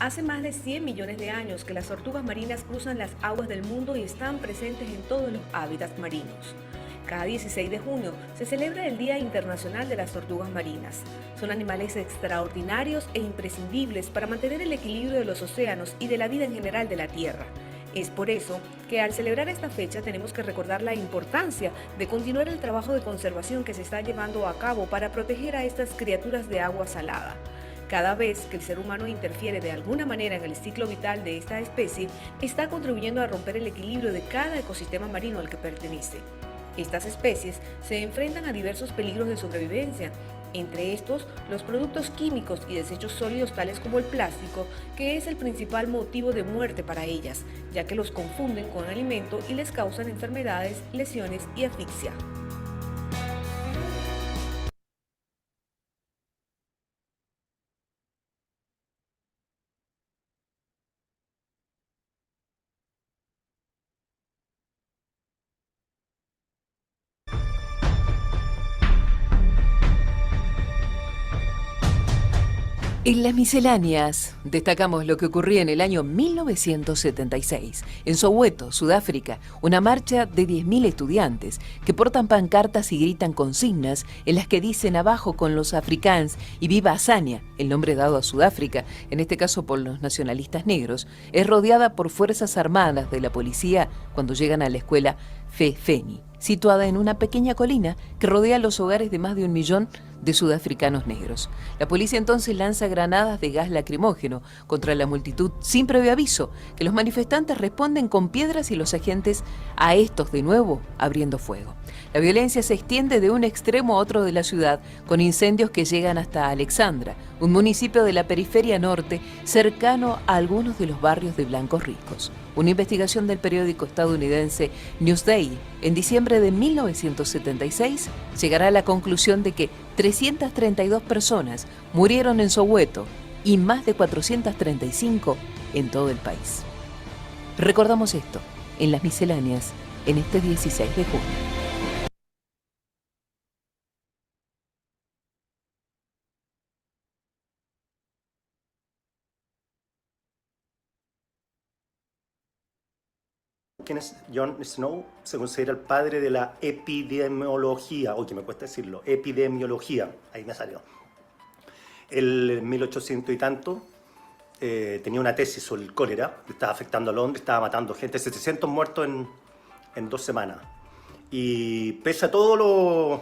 Hace más de 100 millones de años que las tortugas marinas cruzan las aguas del mundo y están presentes en todos los hábitats marinos. Cada 16 de junio se celebra el Día Internacional de las Tortugas Marinas. Son animales extraordinarios e imprescindibles para mantener el equilibrio de los océanos y de la vida en general de la Tierra. Es por eso que al celebrar esta fecha tenemos que recordar la importancia de continuar el trabajo de conservación que se está llevando a cabo para proteger a estas criaturas de agua salada. Cada vez que el ser humano interfiere de alguna manera en el ciclo vital de esta especie, está contribuyendo a romper el equilibrio de cada ecosistema marino al que pertenece. Estas especies se enfrentan a diversos peligros de sobrevivencia, entre estos los productos químicos y desechos sólidos tales como el plástico, que es el principal motivo de muerte para ellas, ya que los confunden con alimento y les causan enfermedades, lesiones y asfixia. En las misceláneas destacamos lo que ocurría en el año 1976. En Soweto, Sudáfrica, una marcha de 10.000 estudiantes que portan pancartas y gritan consignas en las que dicen abajo con los afrikaans y viva Azania, el nombre dado a Sudáfrica, en este caso por los nacionalistas negros, es rodeada por fuerzas armadas de la policía cuando llegan a la escuela Fefeni, situada en una pequeña colina que rodea los hogares de más de 1 millón de sudafricanos negros. La policía entonces lanza granadas de gas lacrimógeno contra la multitud sin previo aviso, que los manifestantes responden con piedras y los agentes a estos de nuevo abriendo fuego. La violencia se extiende de un extremo a otro de la ciudad, con incendios que llegan hasta Alexandra, un municipio de la periferia norte cercano a algunos de los barrios de blancos ricos. Una investigación del periódico estadounidense Newsday en diciembre de 1976 llegará a la conclusión de que 332 personas murieron en Soweto y más de 435 en todo el país. Recordamos esto en las misceláneas en este 16 de junio. ¿Quién es John Snow? Se considera el padre de la epidemiología, que me cuesta decirlo, epidemiología, ahí me salió. Él en 1800 y tanto tenía una tesis sobre el cólera, que estaba afectando a Londres, estaba matando gente, 700 muertos en 2 semanas. Y pese a todas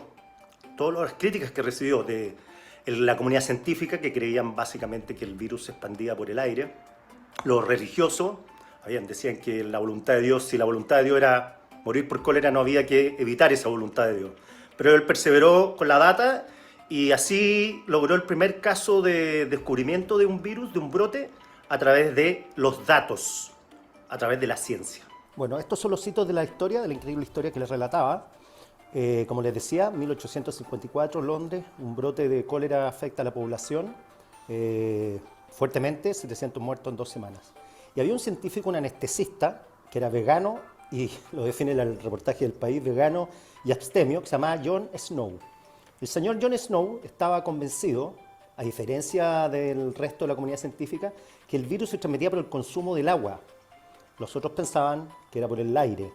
las críticas que recibió de la comunidad científica, que creían básicamente que el virus se expandía por el aire, los religiosos decían que la voluntad de Dios, si la voluntad de Dios era morir por cólera, no había que evitar esa voluntad de Dios. Pero él perseveró con la data y así logró el primer caso de descubrimiento de un virus, de un brote, a través de los datos, a través de la ciencia. Bueno, estos son los hitos de la historia, de la increíble historia que les relataba. Como les decía, 1854, Londres, un brote de cólera afecta a la población fuertemente, 700 muertos en 2 semanas. Y había un científico, un anestesista, que era vegano, y lo define el reportaje del País, vegano y abstemio, que se llamaba John Snow. El señor John Snow estaba convencido, a diferencia del resto de la comunidad científica, que el virus se transmitía por el consumo del agua. Los otros pensaban que era por el aire.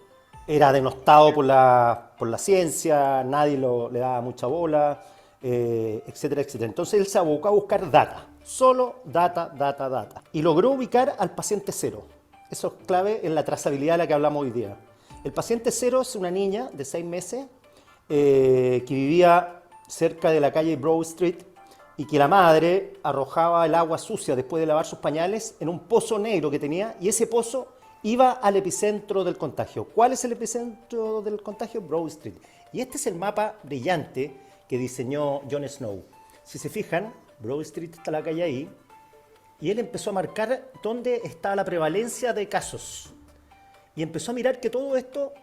Era denostado por la ciencia, nadie le daba mucha bola, etcétera, etcétera. Entonces él se abocó a buscar data. Solo data. Y logró ubicar al paciente cero. Eso es clave en la trazabilidad de la que hablamos hoy día. El paciente cero es una niña de 6 meses que vivía cerca de la calle Broad Street y que la madre arrojaba el agua sucia después de lavar sus pañales en un pozo negro que tenía, y ese pozo iba al epicentro del contagio. ¿Cuál es el epicentro del contagio? Broad Street. Y este es el mapa brillante que diseñó John Snow. Si se fijan, Broad Street está la calle ahí, y él empezó a marcar dónde está la prevalencia de casos. Y empezó a mirar que todo esto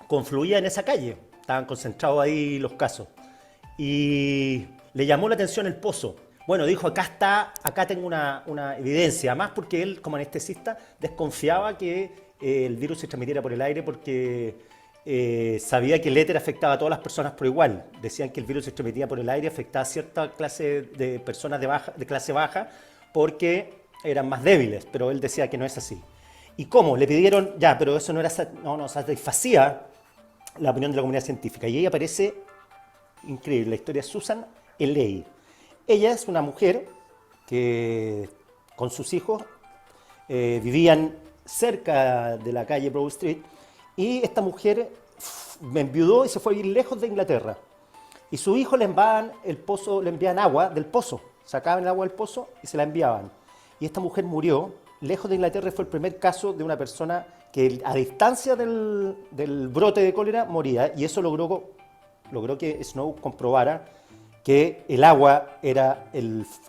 confluía en esa calle. Estaban concentrados ahí los casos. Y le llamó la atención el pozo. Bueno, dijo, acá tengo una evidencia. Más porque él, como anestesista, desconfiaba que el virus se transmitiera por el aire porque sabía que el éter afectaba a todas las personas por igual. Decían que el virus se transmitía por el aire, afectaba a cierta clase de personas de clase baja, porque eran más débiles, pero él decía que no es así. ¿Y cómo? Le pidieron, ya, pero eso no satisfacía la opinión de la comunidad científica. Y ahí aparece, increíble, la historia de Susan Eley. Ella es una mujer que con sus hijos vivían cerca de la calle Broad Street, y esta mujer me enviudó y se fue a vivir lejos de Inglaterra. Y sus hijos le envían agua del pozo, sacaban el agua del pozo y se la enviaban. Y esta mujer murió lejos de Inglaterra y fue el primer caso de una persona que a distancia del brote de cólera moría. Y eso logró que Snow comprobara que el agua era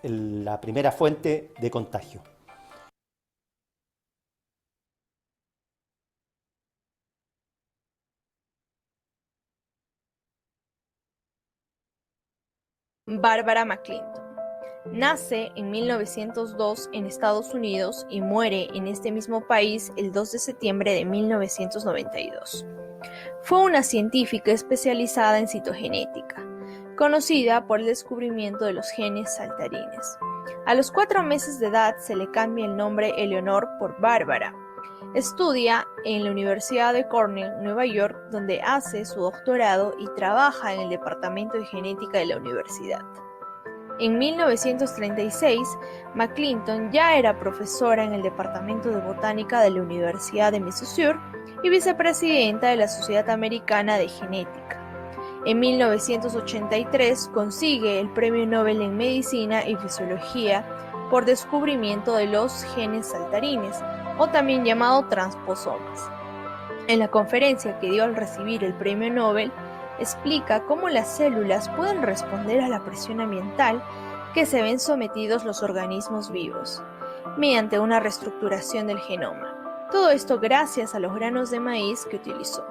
la primera fuente de contagio. Barbara McClinton. Nace en 1902 en Estados Unidos y muere en este mismo país el 2 de septiembre de 1992. Fue una científica especializada en citogenética, conocida por el descubrimiento de los genes saltarines. A los 4 meses de edad se le cambia el nombre Eleanor por Barbara. Estudia en la Universidad de Cornell, Nueva York, donde hace su doctorado y trabaja en el Departamento de Genética de la universidad. En 1936, McClinton ya era profesora en el Departamento de Botánica de la Universidad de Missouri y vicepresidenta de la Sociedad Americana de Genética. En 1983 consigue el Premio Nobel en Medicina y Fisiología por descubrimiento de los genes saltarines, o también llamado transposomas. En la conferencia que dio al recibir el Premio Nobel, explica cómo las células pueden responder a la presión ambiental que se ven sometidos los organismos vivos, mediante una reestructuración del genoma. Todo esto gracias a los granos de maíz que utilizó.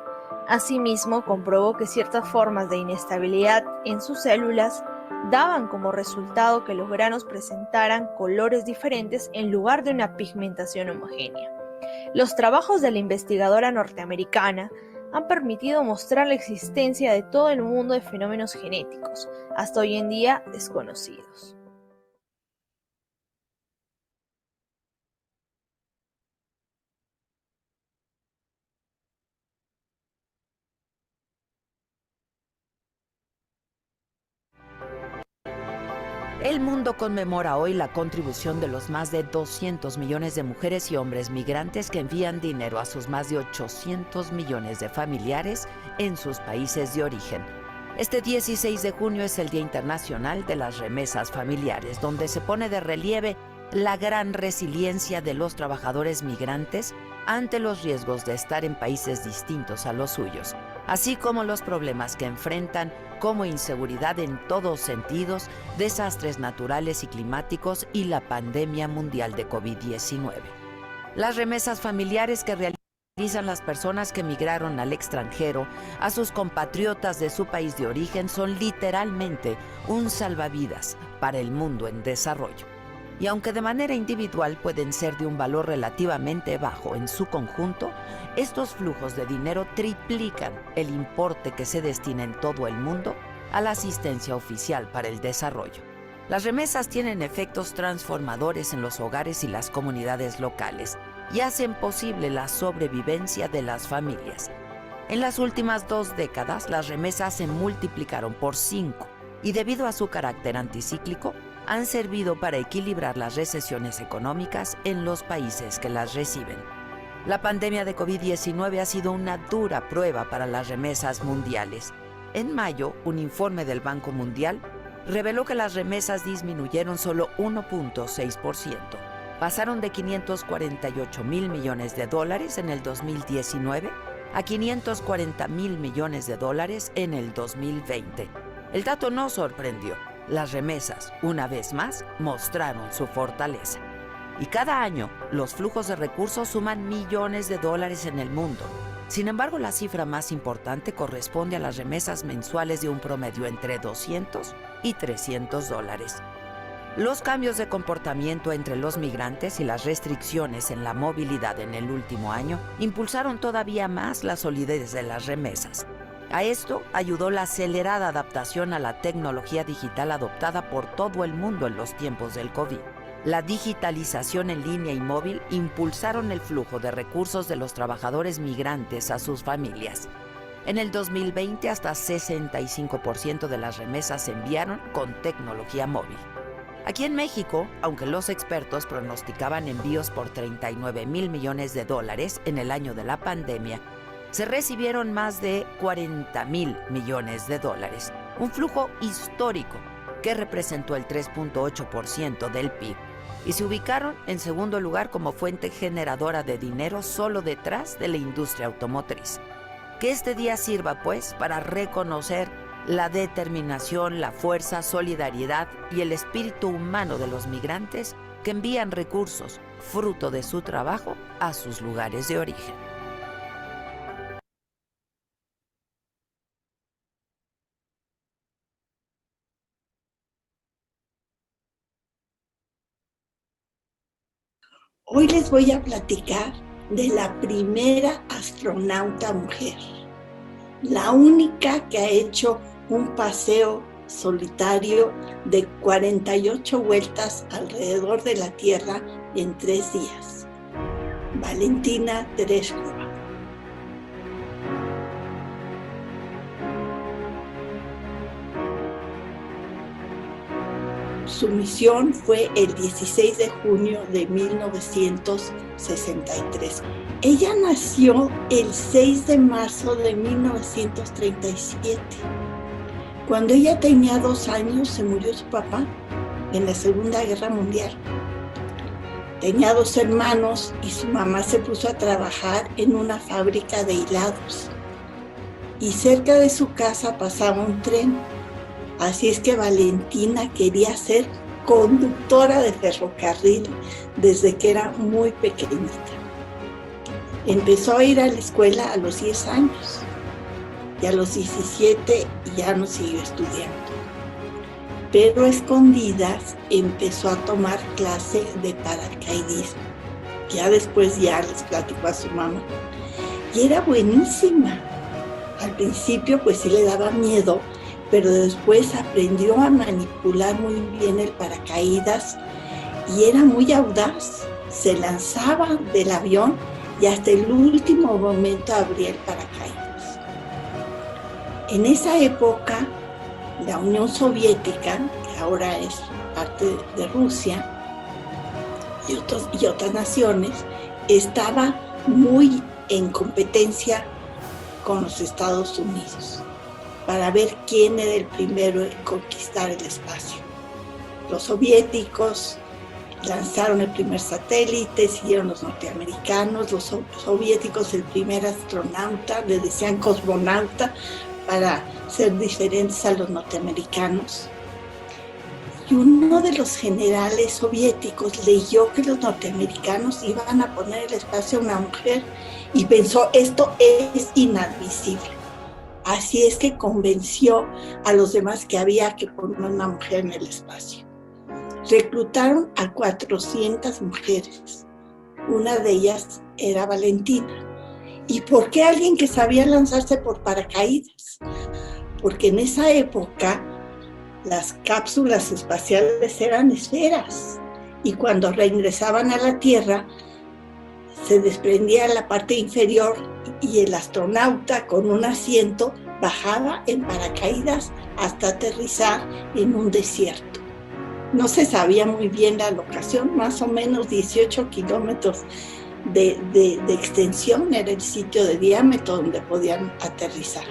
Asimismo, comprobó que ciertas formas de inestabilidad en sus células daban como resultado que los granos presentaran colores diferentes en lugar de una pigmentación homogénea. Los trabajos de la investigadora norteamericana han permitido mostrar la existencia de todo el mundo de fenómenos genéticos, hasta hoy en día desconocidos. El mundo conmemora hoy la contribución de los más de 200 millones de mujeres y hombres migrantes que envían dinero a sus más de 800 millones de familiares en sus países de origen. Este 16 de junio es el Día Internacional de las Remesas Familiares, donde se pone de relieve la gran resiliencia de los trabajadores migrantes ante los riesgos de estar en países distintos a los suyos, así como los problemas que enfrentan como inseguridad en todos sentidos, desastres naturales y climáticos y la pandemia mundial de COVID-19. Las remesas familiares que realizan las personas que emigraron al extranjero a sus compatriotas de su país de origen son literalmente un salvavidas para el mundo en desarrollo. Y aunque de manera individual pueden ser de un valor relativamente bajo en su conjunto, estos flujos de dinero triplican el importe que se destina en todo el mundo a la asistencia oficial para el desarrollo. Las remesas tienen efectos transformadores en los hogares y las comunidades locales y hacen posible la sobrevivencia de las familias. En las últimas 2 décadas, las remesas se multiplicaron por 5 y debido a su carácter anticíclico, han servido para equilibrar las recesiones económicas en los países que las reciben. La pandemia de COVID-19 ha sido una dura prueba para las remesas mundiales. En mayo, un informe del Banco Mundial reveló que las remesas disminuyeron solo 1.6%. Pasaron de 548 mil millones de dólares en el 2019 a 540 mil millones de dólares en el 2020. El dato no sorprendió. Las remesas, una vez más, mostraron su fortaleza. Y cada año, los flujos de recursos suman millones de dólares en el mundo. Sin embargo, la cifra más importante corresponde a las remesas mensuales de un promedio entre 200 y 300 dólares. Los cambios de comportamiento entre los migrantes y las restricciones en la movilidad en el último año impulsaron todavía más la solidez de las remesas. A esto ayudó la acelerada adaptación a la tecnología digital adoptada por todo el mundo en los tiempos del COVID. la digitalización en línea y móvil impulsaron el flujo de recursos de los trabajadores migrantes a sus familias. En el 2020, hasta 65% de las remesas se enviaron con tecnología móvil. Aquí en México, aunque los expertos pronosticaban envíos por 39,000 millones de dólares en el año de la pandemia, se recibieron más de 40,000 millones de dólares, un flujo histórico que representó el 3.8% del PIB, y se ubicaron en segundo lugar como fuente generadora de dinero solo detrás de la industria automotriz. Que este día sirva, pues, para reconocer la determinación, la fuerza, solidaridad y el espíritu humano de los migrantes que envían recursos, fruto de su trabajo, a sus lugares de origen. Hoy les voy a platicar de la primera astronauta mujer, la única que ha hecho un paseo solitario de 48 vueltas alrededor de la Tierra en 3 días, Valentina Tereshkova. Su misión fue el 16 de junio de 1963. Ella nació el 6 de marzo de 1937. Cuando ella tenía 2 años, se murió su papá en la Segunda Guerra Mundial. Tenía 2 hermanos y su mamá se puso a trabajar en una fábrica de hilados. Y cerca de su casa pasaba un tren. Así es que Valentina quería ser conductora de ferrocarril desde que era muy pequeñita. Empezó a ir a la escuela a los 10 años y a los 17 ya no siguió estudiando. Pero a escondidas empezó a tomar clase de paracaidismo. Ya después ya les platicó a su mamá. Y era buenísima. Al principio pues sí le daba miedo, pero después aprendió a manipular muy bien el paracaídas y era muy audaz. Se lanzaba del avión y hasta el último momento abría el paracaídas. En esa época, la Unión Soviética, que ahora es parte de Rusia y otras naciones, estaba muy en competencia con los Estados Unidos para ver quién era el primero en conquistar el espacio. Los soviéticos lanzaron el primer satélite, siguieron los norteamericanos, los soviéticos el primer astronauta, le decían cosmonauta para ser diferentes a los norteamericanos. Y uno de los generales soviéticos leyó que los norteamericanos iban a poner en el espacio a una mujer y pensó, esto es inadmisible. Así es que convenció a los demás que había que poner una mujer en el espacio. Reclutaron a 400 mujeres. Una de ellas era Valentina. ¿Y por qué alguien que sabía lanzarse por paracaídas? Porque en esa época las cápsulas espaciales eran esferas y cuando regresaban a la Tierra se desprendía la parte inferior y el astronauta con un asiento bajaba en paracaídas hasta aterrizar en un desierto. No se sabía muy bien la locación, más o menos 18 kilómetros de extensión era el sitio de diámetro donde podían aterrizar.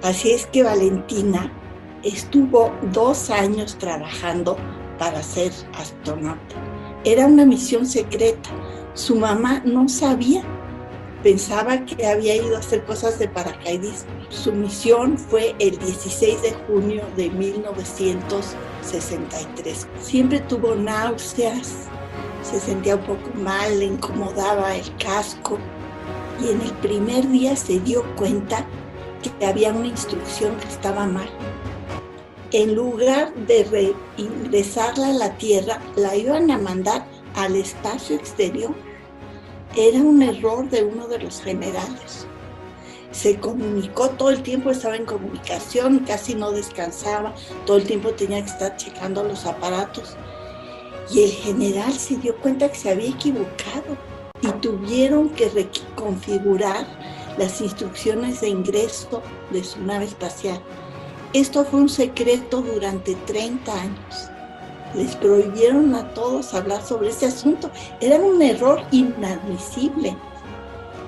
Así es que Valentina estuvo 2 años trabajando para ser astronauta. Era una misión secreta. Su mamá no sabía, pensaba que había ido a hacer cosas de paracaidismo. Su misión fue el 16 de junio de 1963. Siempre tuvo náuseas, se sentía un poco mal, le incomodaba el casco y en el primer día se dio cuenta que había una instrucción que estaba mal. En lugar de reingresarla a la Tierra, la iban a mandar al espacio exterior. Era un error de uno de los generales. Se comunicó todo el tiempo, estaba en comunicación, casi no descansaba, todo el tiempo tenía que estar checando los aparatos. y el general se dio cuenta que se había equivocado y tuvieron que reconfigurar las instrucciones de ingreso de su nave espacial. Esto fue un secreto durante 30 años. Les prohibieron a todos hablar sobre este asunto. Era un error inadmisible.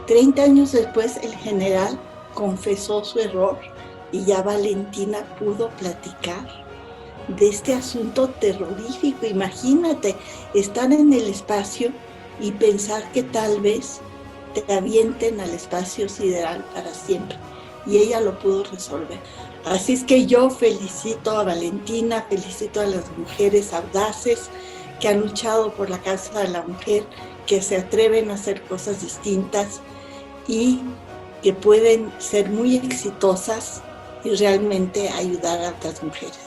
30 años después, el general confesó su error y ya Valentina pudo platicar de este asunto terrorífico. Imagínate estar en el espacio y pensar que tal vez te avienten al espacio sideral para siempre. Y ella lo pudo resolver. Así es que yo felicito a Valentina, felicito a las mujeres audaces que han luchado por la causa de la mujer, que se atreven a hacer cosas distintas y que pueden ser muy exitosas y realmente ayudar a otras mujeres.